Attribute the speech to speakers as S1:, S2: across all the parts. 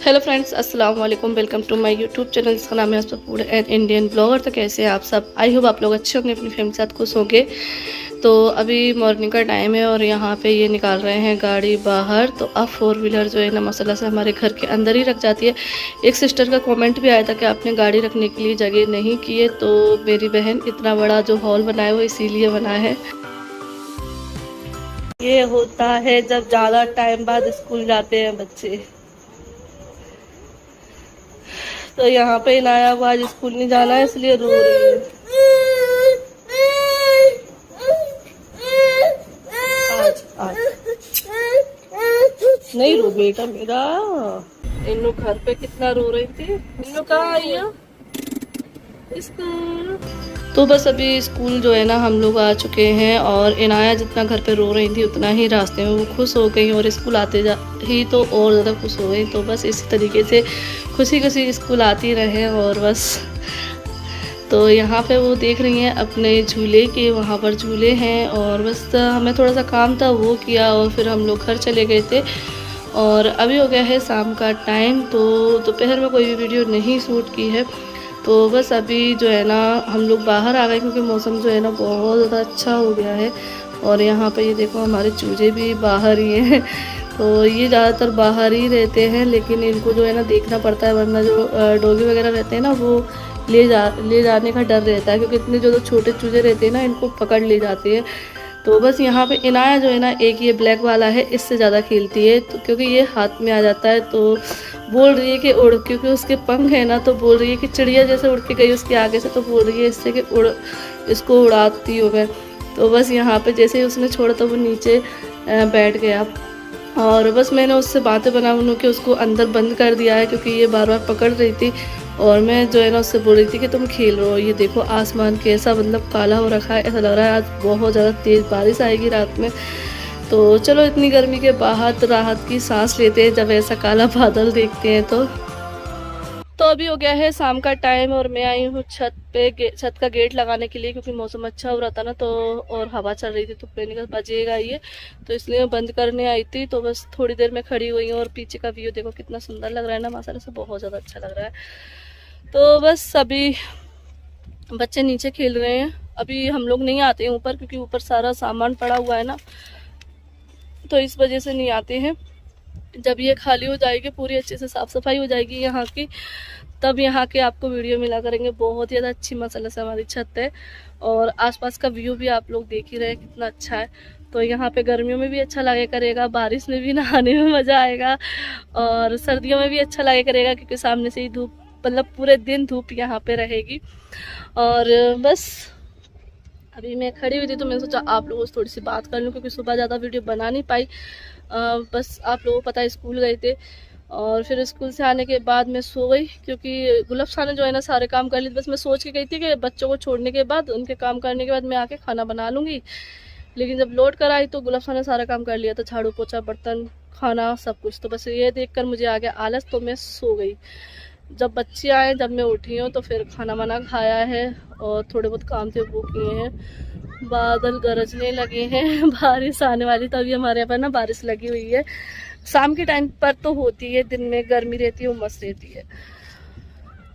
S1: Hello friends, अस्सलाम वालेकुम। Welcome to my YouTube channel जिसका नाम है फूड एंड इंडियन ब्लॉगर। तो कैसे हैं आप सब? आई होप आप लोग अच्छे होंगे, अपनी फैमिली के साथ खुश होंगे। तो अभी मॉर्निंग का टाइम है और यहाँ पे ये निकाल रहे हैं गाड़ी बाहर। तो अब 4 व्हीलर जो है ना मसाला से हमारे घर के अंदर ही रख जाती है। एक सिस्टर का कमेंट भी आया था कि आपने गाड़ी रखने के लिए जगह नहीं की है। तो मेरी बहन इतना बड़ा जो हॉल बनाया वो इसीलिए बना है। ये होता है जब ज़्यादा टाइम बाद स्कूल जाते हैं बच्चे। तो यहाँ पे इनाया वो आज स्कूल नहीं जाना है इसलिए रो रही है। आज आज नहीं रो बेटा मेरा। इन्नू घर पे कितना रो रही थी। इन्नू कहाँ आई है? स्कूल। तो बस अभी स्कूल जो है ना हम लोग आ चुके हैं और इनाया जितना घर पे रो रही थी उतना ही रास्ते में वो खुश हो गई और स्कूल आते जा ही तो और ज़्यादा खुश हो गई। तो बस इसी तरीके से खुशी खुशी स्कूल आती रहे और बस। तो यहाँ पे वो देख रही हैं अपने झूले के, वहाँ पर झूले हैं और बस हमें थोड़ा सा काम था वो किया और फिर हम लोग घर चले गए थे। और अभी हो गया है शाम का टाइम। तो दोपहर में कोई भी वीडियो नहीं शूट की है। तो बस अभी जो है ना हम लोग बाहर आ गए क्योंकि मौसम जो है ना बहुत ज़्यादा अच्छा हो गया है। और यहाँ पे ये देखो हमारे चूजे भी बाहर ही हैं। तो ये ज़्यादातर बाहर ही रहते हैं लेकिन इनको जो है ना देखना पड़ता है, वरना जो डॉगी वगैरह रहते हैं ना वो ले जाने का डर रहता है क्योंकि इतने जो छोटे चूजे रहते हैं ना इनको पकड़ ले जाते हैं। तो बस यहाँ पे इनाया जो है ना एक ये ब्लैक वाला है, इससे ज़्यादा खेलती है। तो क्योंकि ये हाथ में आ जाता है तो बोल रही है कि उड़, क्योंकि उसके पंख है ना तो बोल रही है कि चिड़िया जैसे उड़ के गई उसके आगे से, तो बोल रही है इससे कि उड़, इसको उड़ाती हो गए। तो बस यहाँ पे जैसे ही उसने छोड़ा तो वो नीचे बैठ गया और बस मैंने उससे बातें बना के उसको अंदर बंद कर दिया है क्योंकि ये बार बार पकड़ रही थी। और मैं जो है ना उससे बोल रही थी कि तुम खेल रहे हो। ये देखो आसमान कैसा मतलब काला हो रखा है, ऐसा लग रहा है आज बहुत ज़्यादा तेज़ बारिश आएगी रात में। तो चलो इतनी गर्मी के बाद राहत की सांस लेते हैं जब ऐसा काला बादल देखते हैं। तो अभी हो गया है शाम का टाइम और मैं आई हूँ छत पे छत का गेट लगाने के लिए क्योंकि मौसम अच्छा हो रहा था ना तो और हवा चल रही थी तो मैंने कहा बजेगा ये, तो इसलिए मैं बंद करने आई थी। तो बस थोड़ी देर में खड़ी हुई हूँ और पीछे का व्यू देखो कितना सुंदर लग रहा है ना, माशाल्लाह से बहुत ज़्यादा अच्छा लग रहा है। तो बस अभी बच्चे नीचे खेल रहे हैं। अभी हम लोग नहीं आते हैं ऊपर क्योंकि ऊपर सारा सामान पड़ा हुआ है ना, तो इस वजह से नहीं आते हैं। जब ये खाली हो जाएगी, पूरी अच्छे से साफ़ सफाई हो जाएगी यहाँ की, तब यहाँ के आपको वीडियो मिला करेंगे। बहुत ही ज़्यादा अच्छी माशाल्लाह से हमारी छत है और आसपास का व्यू भी आप लोग देख ही रहे हैं कितना अच्छा है। तो यहाँ पे गर्मियों में भी अच्छा लगे करेगा, बारिश में भी नहाने में मज़ा आएगा और सर्दियों में भी अच्छा लगे करेगा क्योंकि सामने से ही धूप मतलब पूरे दिन धूप यहाँ पे रहेगी। और बस अभी मैं खड़ी हुई थी तो मैंने सोचा आप लोगों से थोड़ी सी बात कर लूँ क्योंकि सुबह ज़्यादा वीडियो बना नहीं पाई। बस आप लोगों को पता है स्कूल गए थे और फिर स्कूल से आने के बाद मैं सो गई क्योंकि गुलाब खाने जो है ना सारे काम कर ली। बस मैं सोच के गई थी कि बच्चों को छोड़ने के बाद उनके काम करने के बाद मैं आके खाना बना लूँगी, लेकिन जब लौट कर आई तो गुलाब खाने सारा काम कर लिया था, झाड़ू पोछा बर्तन खाना सब कुछ। तो बस ये देख कर मुझे आ गया आलस तो मैं सो गई। जब बच्चे आए, जब मैं उठी हूँ तो फिर खाना वाना खाया है और थोड़े बहुत काम थे वो किए हैं। बादल गरजने लगे हैं बारिश आने वाली, तो अभी हमारे यहाँ पर ना बारिश लगी हुई है। शाम के टाइम पर तो होती है, दिन में गर्मी रहती है, उमस रहती है।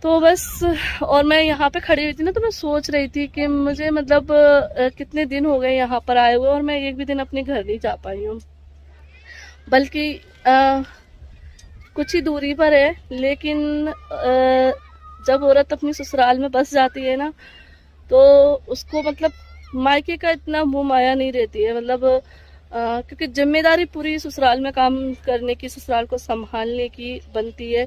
S1: तो बस और मैं यहाँ पे खड़ी हुई थी ना तो मैं सोच रही थी कि मुझे मतलब कितने दिन हो गए यहाँ पर आए हुए और मैं एक भी दिन अपने घर नहीं जा पाई हूँ। बल्कि कुछ ही दूरी पर है, लेकिन जब औरत अपनी ससुराल में बस जाती है ना तो उसको मतलब मायके का इतना मुँह माया नहीं रहती है। मतलब क्योंकि जिम्मेदारी पूरी ससुराल में काम करने की, ससुराल को संभालने की बनती है।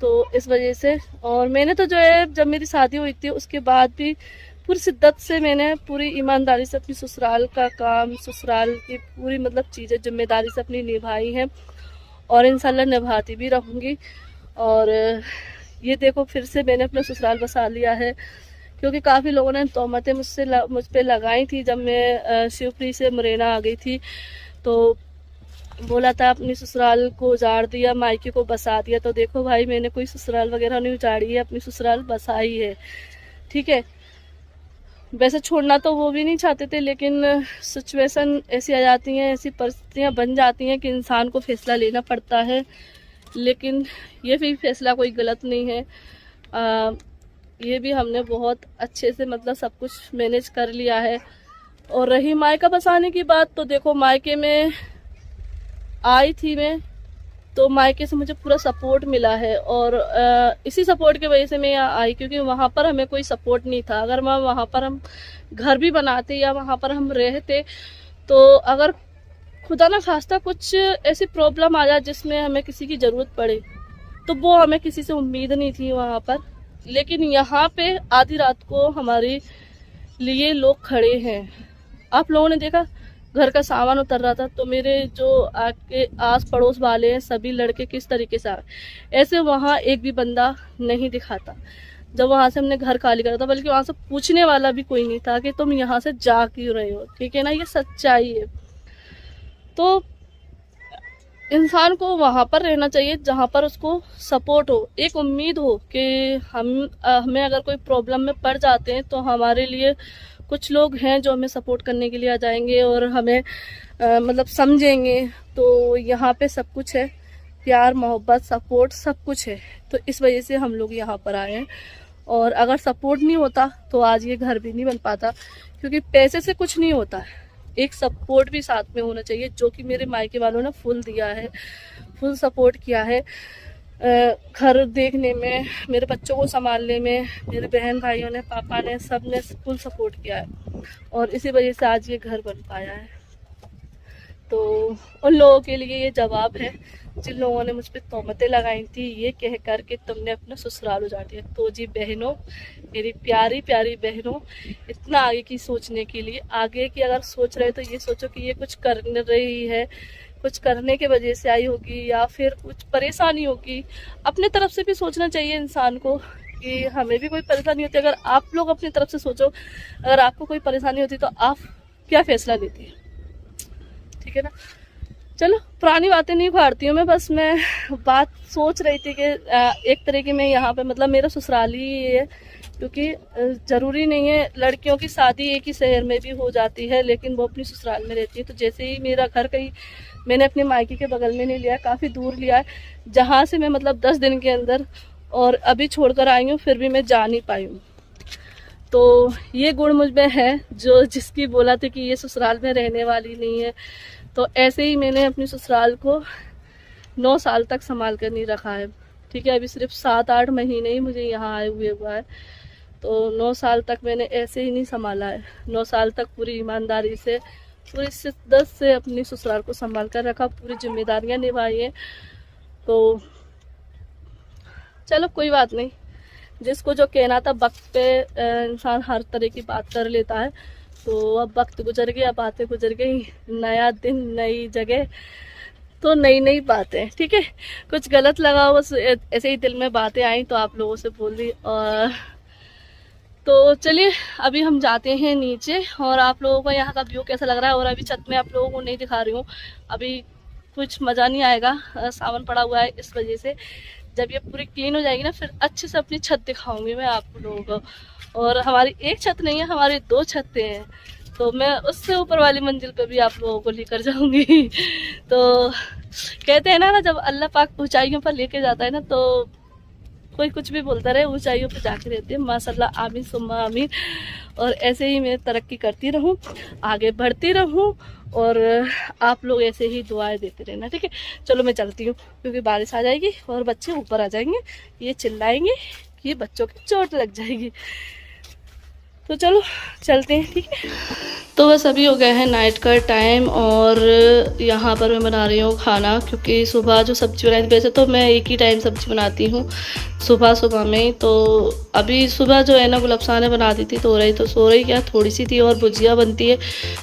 S1: तो इस वजह से और मैंने तो जो है जब मेरी शादी हुई थी उसके बाद भी पूरी शिद्दत से मैंने पूरी ईमानदारी से अपनी ससुराल का काम, ससुराल की पूरी मतलब चीज़ें जिम्मेदारी से अपनी निभाई हैं और इंशाल्लाह निभाती भी रहूँगी। और ये देखो फिर से मैंने अपना ससुराल बसा लिया है क्योंकि काफ़ी लोगों ने तोहमतें मुझ पे लगाई थी। जब मैं शिवपुरी से मुरैना आ गई थी तो बोला था अपनी ससुराल को उजाड़ दिया, मायके को बसा दिया। तो देखो भाई मैंने कोई ससुराल वगैरह नहीं उजाड़ी है, अपनी ससुराल बसाई है, ठीक है। वैसे छोड़ना तो वो भी नहीं चाहते थे लेकिन सिचुएशन ऐसी आ जाती हैं, ऐसी परिस्थितियाँ बन जाती हैं कि इंसान को फैसला लेना पड़ता है लेकिन ये भी फैसला कोई गलत नहीं है। ये भी हमने बहुत अच्छे से मतलब सब कुछ मैनेज कर लिया है। और रही मायका बसाने की बात, तो देखो मायके में आई थी मैं, तो मायके से मुझे पूरा सपोर्ट मिला है। और इसी सपोर्ट की वजह से मैं यहाँ आई, क्योंकि वहाँ पर हमें कोई सपोर्ट नहीं था। अगर मैं वहाँ पर हम घर भी बनाते या वहाँ पर हम रहते, तो अगर खुदा ना खास्ता कुछ ऐसी प्रॉब्लम आ जाए जिसमें हमें किसी की ज़रूरत पड़े, तो वो हमें किसी से उम्मीद नहीं थी वहाँ पर। लेकिन यहाँ पे आधी रात को हमारे लिए लोग खड़े हैं। आप लोगों ने देखा घर का सामान उतर रहा था, तो मेरे जो आके आस पड़ोस वाले हैं सभी लड़के किस तरीके से आए। ऐसे वहाँ एक भी बंदा नहीं दिखाता जब वहाँ से हमने घर खाली करा था, बल्कि वहाँ से पूछने वाला भी कोई नहीं था कि तुम यहाँ से जा क्यों रहे हो। ठीक है ना, ये सच्चाई है। तो इंसान को वहाँ पर रहना चाहिए जहाँ पर उसको सपोर्ट हो, एक उम्मीद हो कि हमें अगर कोई प्रॉब्लम में पड़ जाते हैं तो हमारे लिए कुछ लोग हैं जो हमें सपोर्ट करने के लिए आ जाएंगे और हमें मतलब समझेंगे। तो यहाँ पे सब कुछ है, प्यार मोहब्बत सपोर्ट सब कुछ है। तो इस वजह से हम लोग यहाँ पर आए हैं। और अगर सपोर्ट नहीं होता तो आज ये घर भी नहीं बन पाता, क्योंकि पैसे से कुछ नहीं होता है, एक सपोर्ट भी साथ में होना चाहिए, जो कि मेरे मायके वालों ने फुल दिया है, फुल सपोर्ट किया है। घर देखने में, मेरे बच्चों को संभालने में, मेरे बहन भाइयों ने, पापा ने, सब ने फुल सपोर्ट किया है। और इसी वजह से आज ये घर बन पाया है। तो उन लोगों के लिए ये जवाब है जिन लोगों ने मुझ पर तोहमतें लगाई थी, ये कह कर के तुमने अपना ससुराल उजाड़ दिया। तो जी बहनों, मेरी प्यारी प्यारी बहनों, इतना आगे की सोचने के लिए, आगे की अगर सोच रहे तो ये सोचो कि ये कुछ कर रही है, कुछ करने के वजह से आई होगी या फिर कुछ परेशानी होगी। अपने तरफ से भी सोचना चाहिए इंसान को कि हमें भी कोई परेशानी होती है। अगर आप लोग अपनी तरफ से सोचो, अगर आपको कोई परेशानी होती तो आप क्या फैसला लेती है। ठीक है ना। चलो पुरानी बातें नहीं उखाड़ती हूँ मैं, बस मैं बात सोच रही थी कि एक तरह की मैं यहाँ पे मतलब मेरा ससुराल ही है, क्योंकि ज़रूरी नहीं है लड़कियों की शादी एक ही शहर में भी हो जाती है, लेकिन वो अपनी ससुराल में रहती है। तो जैसे ही मेरा घर कहीं मैंने अपने मायके के बगल में नहीं लिया, काफ़ी दूर लिया है, जहाँ से मैं मतलब 10 दिन के अंदर और अभी छोड़कर आई हूँ, फिर भी मैं जा नहीं पाई हूँ। तो ये गुण मुझ में है, जो जिसकी बोला था कि ये ससुराल में रहने वाली नहीं है। तो ऐसे ही मैंने अपनी ससुराल को 9 साल तक संभाल कर नहीं रखा है। ठीक है, अभी सिर्फ 7-8 महीने ही मुझे यहाँ आए हुआ है। तो 9 साल तक मैंने ऐसे ही नहीं संभाला है। 9 साल तक पूरी ईमानदारी से, पूरी शिद्दत से अपनी ससुराल को संभाल कर रखा, पूरी जिम्मेदारियाँ निभाई हैं। तो चलो कोई बात नहीं, जिसको जो कहना था, वक्त पे इंसान हर तरह की बात कर लेता है। तो अब वक्त गुजर गया, बातें गुजर गई, नया दिन, नई जगह, तो नई नई बातें। ठीक है, कुछ गलत लगा बस ऐसे ही दिल में बातें आई तो आप लोगों से बोल दी। और तो चलिए अभी हम जाते हैं नीचे, और आप लोगों को यहाँ का व्यू कैसा लग रहा है। और अभी छत में आप लोगों को नहीं दिखा रही हूँ, अभी कुछ मज़ा नहीं आएगा, सावन पड़ा हुआ है, इस वजह से। जब ये पूरी क्लीन हो जाएगी ना, फिर अच्छे से अपनी छत दिखाऊंगी मैं आप लोगों को। और हमारी एक छत नहीं है, हमारी 2 छतें हैं, तो मैं उससे ऊपर वाली मंजिल पे भी आप लोगों को लेकर जाऊंगी। तो कहते हैं ना, जब अल्लाह पाक ऊंचाइयों पर लेके जाता है ना, तो कोई कुछ भी बोलता रहे, ऊंचाइयों पे जाके रहते हैं। माशाल्लाह, आमीन सुम्मा आमीन। और ऐसे ही मैं तरक्की करती रहूं, आगे बढ़ती रहूं, और आप लोग ऐसे ही दुआएं देते रहना। ठीक है, चलो मैं चलती हूँ, क्योंकि बारिश आ जाएगी और बच्चे ऊपर आ जाएंगे, ये चिल्लाएंगे कि बच्चों की चोट लग जाएगी। तो चलो चलते हैं। ठीक है, तो बस अभी हो गया है नाइट का टाइम, और यहाँ पर मैं बना रही हूँ खाना, क्योंकि सुबह जो सब्ज़ी बनाई थी, वैसे तो मैं एक ही टाइम सब्ज़ी बनाती हूँ सुबह में। तो अभी सुबह जो है ना गुलाबशाह ने बना दी थी, तो रही तो सो रही क्या, थोड़ी सी थी, और भुजिया बनती है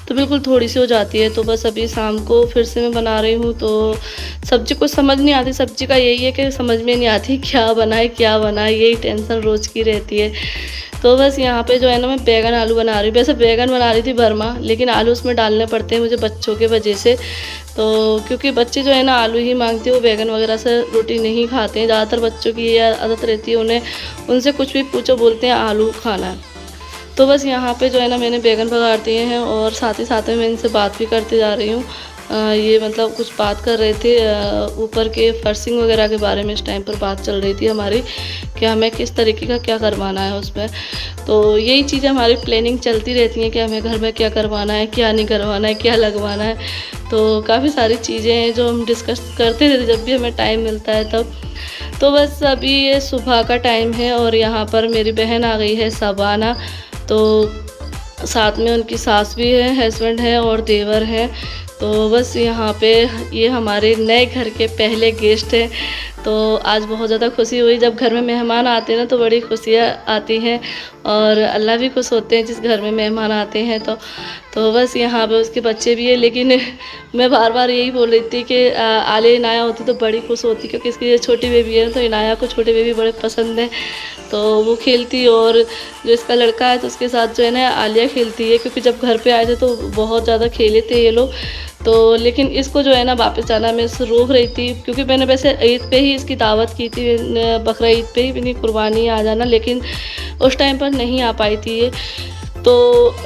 S1: तो बिल्कुल थोड़ी सी हो जाती है। तो बस अभी शाम को फिर से मैं बना रही हूँ। तो सब्ज़ी कुछ समझ नहीं आती, सब्ज़ी का यही है कि समझ में नहीं आती क्या बनाए, यही टेंशन रोज़ की रहती है। तो बस यहाँ पे जो है ना मैं बैगन आलू बना रही हूँ। वैसे बैगन बना रही थी भरमा, लेकिन आलू उसमें डालने पड़ते हैं मुझे बच्चों के वजह से। तो क्योंकि बच्चे जो है ना आलू ही मांगते हैं, वो बैगन वगैरह से रोटी नहीं खाते हैं। ज़्यादातर बच्चों की ये आदत रहती है, उन्हें उनसे कुछ भी पूछो बोलते हैं आलू खाना है। तो बस यहाँ पे जो है ना मैंने बैगन पकाड़ दिए हैं, और साथ ही साथ में मैं इनसे बात भी करते जा रही हूँ। ये मतलब कुछ बात कर रहे थे ऊपर के फर्शिंग वगैरह के बारे में। इस टाइम पर बात चल रही थी हमारी कि हमें किस तरीके का क्या करवाना है उसमें। तो यही चीज़ें हमारी प्लानिंग चलती रहती हैं कि हमें घर में क्या करवाना है, क्या नहीं करवाना है, क्या लगवाना है। तो काफ़ी सारी चीज़ें हैं जो हम डिस्कस करते रहते जब भी हमें टाइम मिलता है तब। तो बस अभी ये सुबह का टाइम है और यहाँ पर मेरी बहन आ गई है सबाना। तो साथ में उनकी सास भी है, हस्बैंड है और देवर है। तो बस यहाँ पे ये हमारे नए घर के पहले गेस्ट हैं। तो आज बहुत ज़्यादा खुशी हुई। जब घर में मेहमान आते हैं ना तो बड़ी खुशियाँ आती हैं और अल्लाह भी खुश होते हैं जिस घर में मेहमान आते हैं। तो बस यहाँ पे उसके बच्चे भी हैं, लेकिन मैं बार बार यही बोल रही थी कि आलिया इनाया होती तो बड़ी खुश होती, क्योंकि इसकी ये छोटी बेबी है तो इनाया को छोटे बेबी बड़े पसंद है। तो वो खेलती, और जो इसका लड़का है तो उसके साथ जो है ना आलिया खेलती है, क्योंकि जब घर पे आए थे तो बहुत ज़्यादा खेले थे ये लोग। तो लेकिन इसको जो है ना वापस जाना मैं इससे रोक रही थी, क्योंकि मैंने वैसे ईद पे ही इसकी दावत की थी, बकरा ईद पे ही अपनी कुर्बानी आ जाना, लेकिन उस टाइम पर नहीं आ पाई थी ये। तो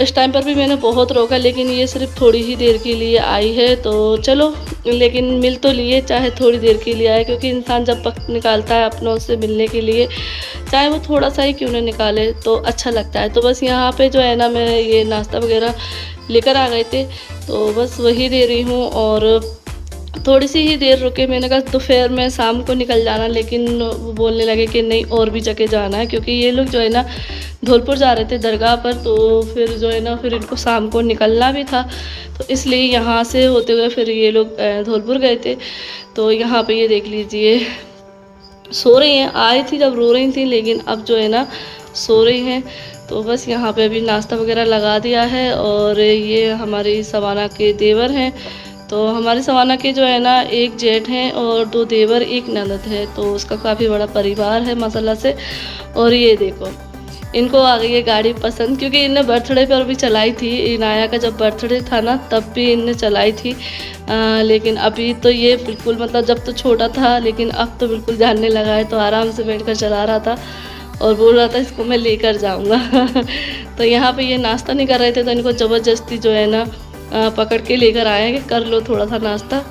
S1: इस टाइम पर भी मैंने बहुत रोका, लेकिन ये सिर्फ थोड़ी ही देर के लिए आई है। तो चलो, लेकिन मिल तो लिए, चाहे थोड़ी देर के लिए आए, क्योंकि इंसान जब वक्त निकालता है अपनों से मिलने के लिए, चाहे वो थोड़ा सा ही क्यों ना निकाले, तो अच्छा लगता है। तो बस यहाँ पे जो है ना मैं ये नाश्ता वगैरह लेकर आ गए थे, तो बस वही दे रही हूँ। और थोड़ी सी ही देर रुके, मैंने कहा दोपहर में शाम को निकल जाना, लेकिन वो बोलने लगे कि नहीं और भी जगह जाना है, क्योंकि ये लोग जो है ना धौलपुर जा रहे थे दरगाह पर। तो फिर जो है ना फिर इनको शाम को निकलना भी था, तो इसलिए यहाँ से होते हुए फिर ये लोग धौलपुर गए थे। तो यहाँ पे ये देख लीजिए सो रही हैं, आई थी जब रो रही थी, लेकिन अब जो है ना सो रही हैं। तो बस यहाँ पे अभी नाश्ता वगैरह लगा दिया है। और ये हमारी सवाना के देवर हैं। तो हमारी सवाना के जो है ना एक जेठ हैं और 2 देवर, एक ननद है। तो उसका काफ़ी बड़ा परिवार है माशाल्लाह से। और ये देखो, इनको आ गई है गाड़ी पसंद, क्योंकि इनने बर्थडे पर भी चलाई थी। इनाया का जब बर्थडे था ना तब भी इनने चलाई थी, लेकिन अभी तो ये बिल्कुल मतलब जब तो छोटा था, लेकिन अब तो बिल्कुल जानने लगा है। तो आराम से बैठकर चला रहा था और बोल रहा था इसको मैं लेकर जाऊंगा। तो यहाँ पे ये नाश्ता नहीं कर रहे थे, तो इनको ज़बरदस्ती जो है ना पकड़ के लेकर आए कि कर लो थोड़ा सा नाश्ता।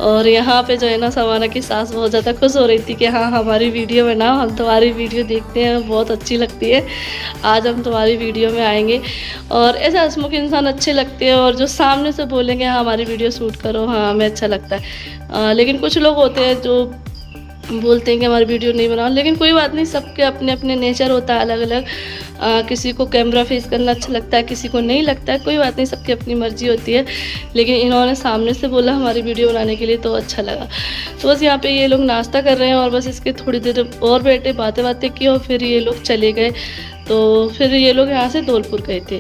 S1: और यहाँ पे जो है ना सवाना की सास बहुत ज़्यादा खुश हो रही थी कि हाँ हमारी वीडियो बनाओ, हम तुम्हारी वीडियो देखते हैं, बहुत अच्छी लगती है, आज हम तुम्हारी वीडियो में आएंगे। और ऐसे हंसमुख इंसान अच्छे लगते हैं, और जो सामने से बोलेंगे हाँ हमारी वीडियो शूट करो, हाँ हमें अच्छा लगता है। लेकिन कुछ लोग होते हैं जो बोलते हैं कि हमारी वीडियो नहीं बनाओ, लेकिन कोई बात नहीं, सबके अपने अपने नेचर होता है अलग अलग। किसी को कैमरा फेस करना अच्छा लगता है, किसी को नहीं लगता है, कोई बात नहीं, सबकी अपनी मर्जी होती है। लेकिन इन्होंने सामने से बोला हमारी वीडियो बनाने के लिए, तो अच्छा लगा। तो बस यहाँ पे ये लोग नाश्ता कर रहे हैं और बस इसके थोड़ी देर और बैठे, बातें बातें की और फिर ये लोग चले गए। तो फिर ये लोग यहाँ से धौलपुर गए थे।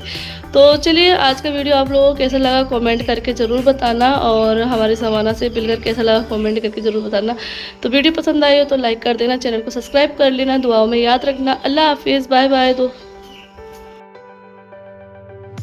S1: तो चलिए, आज का वीडियो आप लोगों को कैसा लगा कमेंट करके ज़रूर बताना, और हमारे सवाना से मिलकर कैसा लगा कमेंट करके ज़रूर बताना। तो वीडियो पसंद आई हो तो लाइक कर देना, चैनल को सब्सक्राइब कर लेना, दुआओं में याद रखना। अल्लाह हाफिज़, बाय बाय।